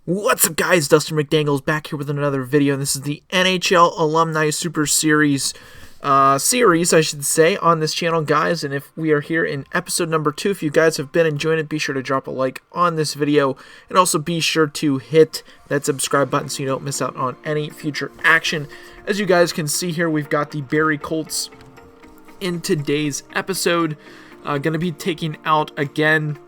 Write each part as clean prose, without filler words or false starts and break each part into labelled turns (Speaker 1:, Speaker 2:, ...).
Speaker 1: What's up, guys? Dustin McDangles back here with another video, and this is the NHL Alumni Super Series I should say, on this channel, guys. And if we are here in episode number 2, if you guys have been enjoying it, be sure to drop a like on this video, and also be sure to hit that subscribe button so you don't miss out on any future action. As you guys can see here, we've got the Barrie Colts in today's episode. Going to be taking out again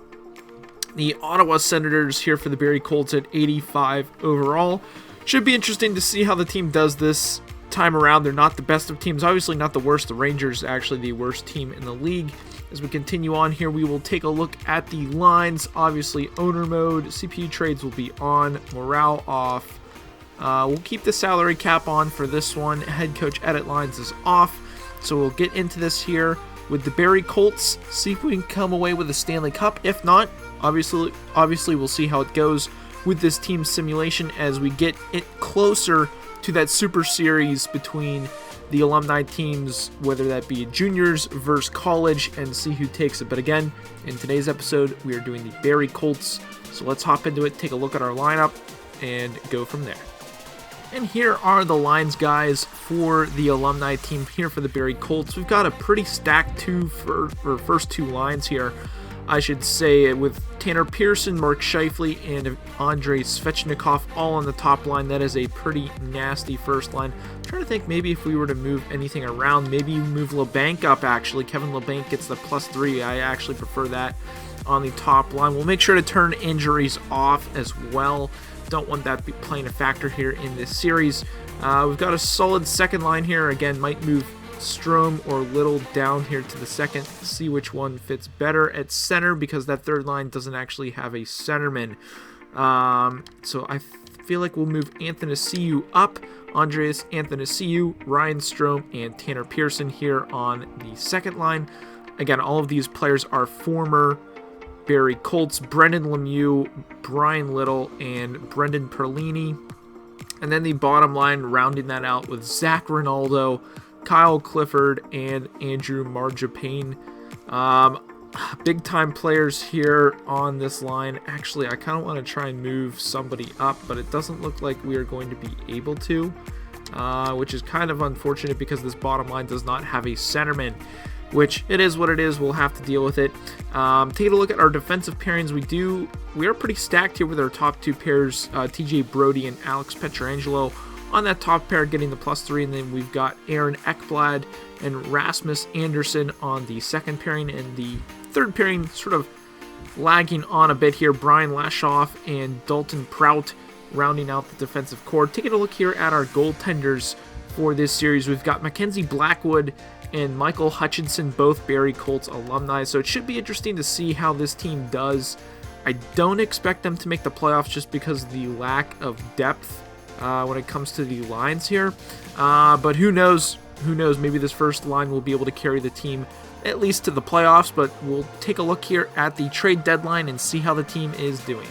Speaker 1: the Ottawa Senators here for the Barrie Colts at 85 overall. Should be interesting to see how the team does this time around. They're not the best of teams, obviously not the worst. The Rangers actually the worst team in the league. As we continue on here, we will take a look at the lines. Obviously, owner mode, CPU trades will be on, morale off. We'll keep the salary cap on for this one. Head coach edit lines is off. So we'll get into this here with the Barrie Colts, see if we can come away with a Stanley Cup. If not, obviously we'll see how it goes with this team simulation as we get it closer to that Super Series between the alumni teams, whether that be juniors versus college, and see who takes it. But again, in today's episode, we are doing the Barrie Colts. So let's hop into it, take a look at our lineup, and go from there. And here are the lines, guys, for the alumni team here for the Barrie Colts. We've got a pretty stacked first two lines here, I should say, with Tanner Pearson, Mark Scheifele, and Andrei Svechnikov all on the top line. That is a pretty nasty first line. I'm trying to think maybe if we were to move anything around, maybe move LeBanc up, actually. Kevin LeBanc gets the +3. I actually prefer that on the top line. We'll make sure to turn injuries off as well. Don't want that playing a factor here in this series. We've got a solid second line here. Again, might move Strome or Little down here to the second. See which one fits better at center, because that third line doesn't actually have a centerman. So I feel like we'll move Athanasiou up. Andreas Athanasiou, Ryan Strome, and Tanner Pearson here on the second line. Again, all of these players are former Barrie Colts: Brendan Lemieux, Brian Little, and Brendan Perlini. And then the bottom line, rounding that out with Zach Ronaldo, Kyle Clifford, and Andrew Marjapane. Big time players here on this line. Actually, I kind of want to try and move somebody up, but it doesn't look like we are going to be able to, which is kind of unfortunate because this bottom line does not have a centerman, which it is what it is. We'll have to deal with it. Taking a look at our defensive pairings, we are pretty stacked here with our top two pairs, TJ Brody and Alex Pietrangelo on that top pair getting the +3, and then we've got Aaron Ekblad and Rasmus Anderson on the second pairing, and the third pairing sort of lagging on a bit here. Brian Lashoff and Dalton Prout rounding out the defensive core. Taking a look here at our goaltenders for this series, we've got Mackenzie Blackwood and Michael Hutchinson, both Barrie Colts alumni, so it should be interesting to see how this team does. I don't expect them to make the playoffs just because of the lack of depth when it comes to the lines here, but who knows, maybe this first line will be able to carry the team at least to the playoffs. But we'll take a look here at the trade deadline and see how the team is doing.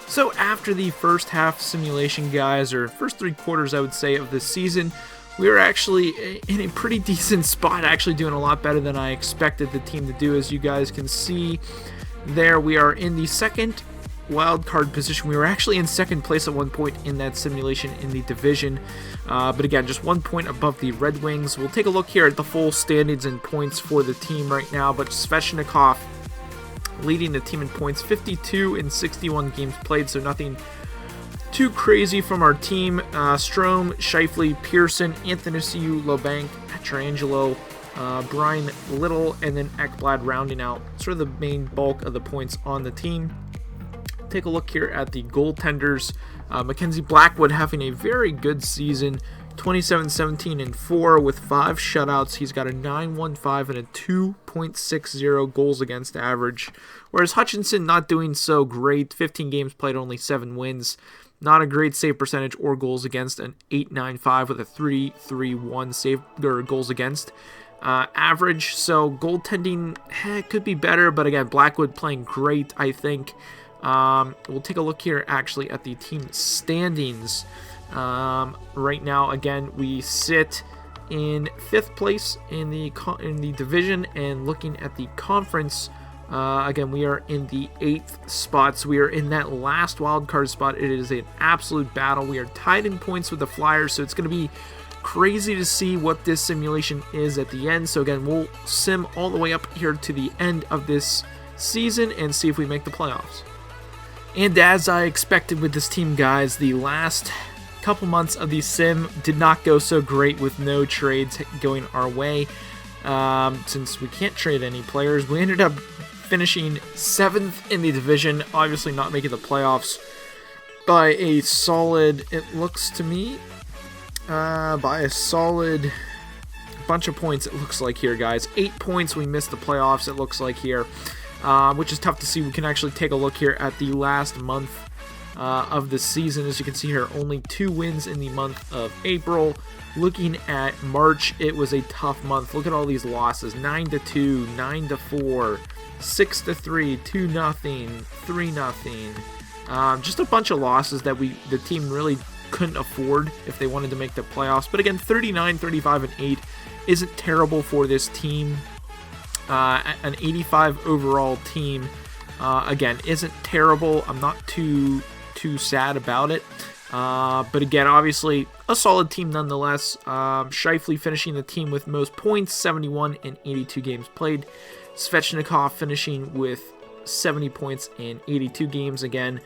Speaker 1: So after the first half simulation, guys, or first 3 quarters, I would say, of this season, we are actually in a pretty decent spot, actually doing a lot better than I expected the team to do. As you guys can see there, we are in the second wild card position. We were actually in second place at one point in that simulation in the division, but again, just 1 point above the Red Wings. We'll take a look here at the full standings and points for the team right now, but Svechnikov leading the team in points, 52 in 61 games played, so nothing too crazy from our team. Strome, Scheifele, Pearson, Athanasiou, LeBanc, Pietrangelo, Brian Little, and then Ekblad rounding out sort of the main bulk of the points on the team. Take a look here at the goaltenders. Mackenzie Blackwood having a very good season, 27-17-4 with 5 shutouts. He's got a 9.15 and a 2.60 goals against average, whereas Hutchinson not doing so great. 15 games played, only 7 wins. Not a great save percentage or goals against, an 8.95 with a 3.31 save or goals against average. So goaltending could be better, but again, Blackwood playing great, I think. We'll take a look here actually at the team standings. Right now, again, we sit in 5th place in the division, and looking at the conference Again, we are in the 8th spot, so we are in that last wild card spot. It is an absolute battle. We are tied in points with the Flyers, so it's going to be crazy to see what this simulation is at the end. So again, we'll sim all the way up here to the end of this season and see if we make the playoffs. And as I expected with this team, guys, the last couple months of the sim did not go so great with no trades going our way. Since we can't trade any players, we ended up finishing 7th in the division, obviously not making the playoffs by a solid, it looks to me, by a solid bunch of points, it looks like here, guys. 8 points, we missed the playoffs, it looks like here, which is tough to see. We can actually take a look here at the last month of the season. As you can see here, only 2 wins in the month of April. Looking at March, it was a tough month. Look at all these losses: 9-2, 9-4, 6-3, 2-0, 3-0. Just a bunch of losses that the team really couldn't afford if they wanted to make the playoffs. But again, 39, 35, and 8 isn't terrible for this team. An 85 overall team, again, isn't terrible. I'm not too sad about it. But again, obviously, a solid team nonetheless. Scheifele finishing the team with most points, 71 in 82 games played. Svechnikov finishing with 70 points in 82 games. Again,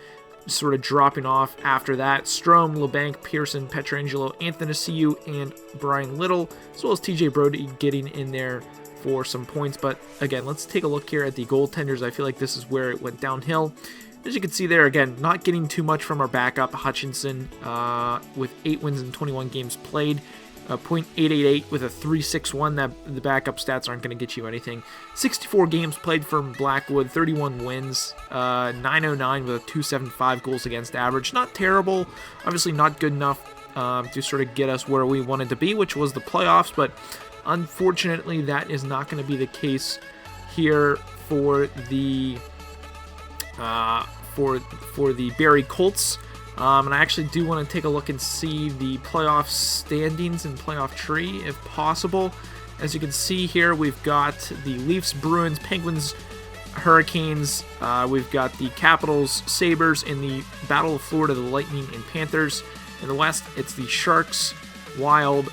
Speaker 1: sort of dropping off after that. Strome, LeBanc, Pearson, Pietrangelo, Athanasiou, and Brian Little, as well as TJ Brody getting in there for some points. But again, let's take a look here at the goaltenders. I feel like this is where it went downhill. As you can see there, again, not getting too much from our backup, Hutchinson, with 8 wins in 21 games played. .888 with a 361. That the backup stats aren't going to get you anything. 64 games played from Blackwood, 31 wins, 909 with a 275 goals against average. Not terrible, obviously not good enough to sort of get us where we wanted to be, which was the playoffs, but unfortunately that is not going to be the case here for the Barrie Colts. And I actually do want to take a look and see the playoff standings and playoff tree if possible. As you can see here, we've got the Leafs, Bruins, Penguins, Hurricanes. We've got the Capitals, Sabres, in the Battle of Florida, the Lightning, and Panthers. In the West, it's the Sharks, Wild,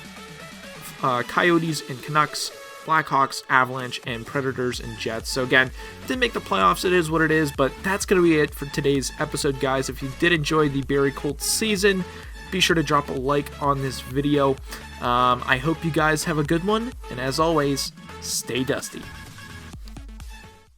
Speaker 1: Coyotes, and Canucks, Blackhawks, Avalanche, and Predators and Jets. So again, didn't make the playoffs. It is what it is, but that's going to be it for today's episode, guys. If you did enjoy the Barrie Colts season, be sure to drop a like on this video. I hope you guys have a good one, and as always, stay dusty.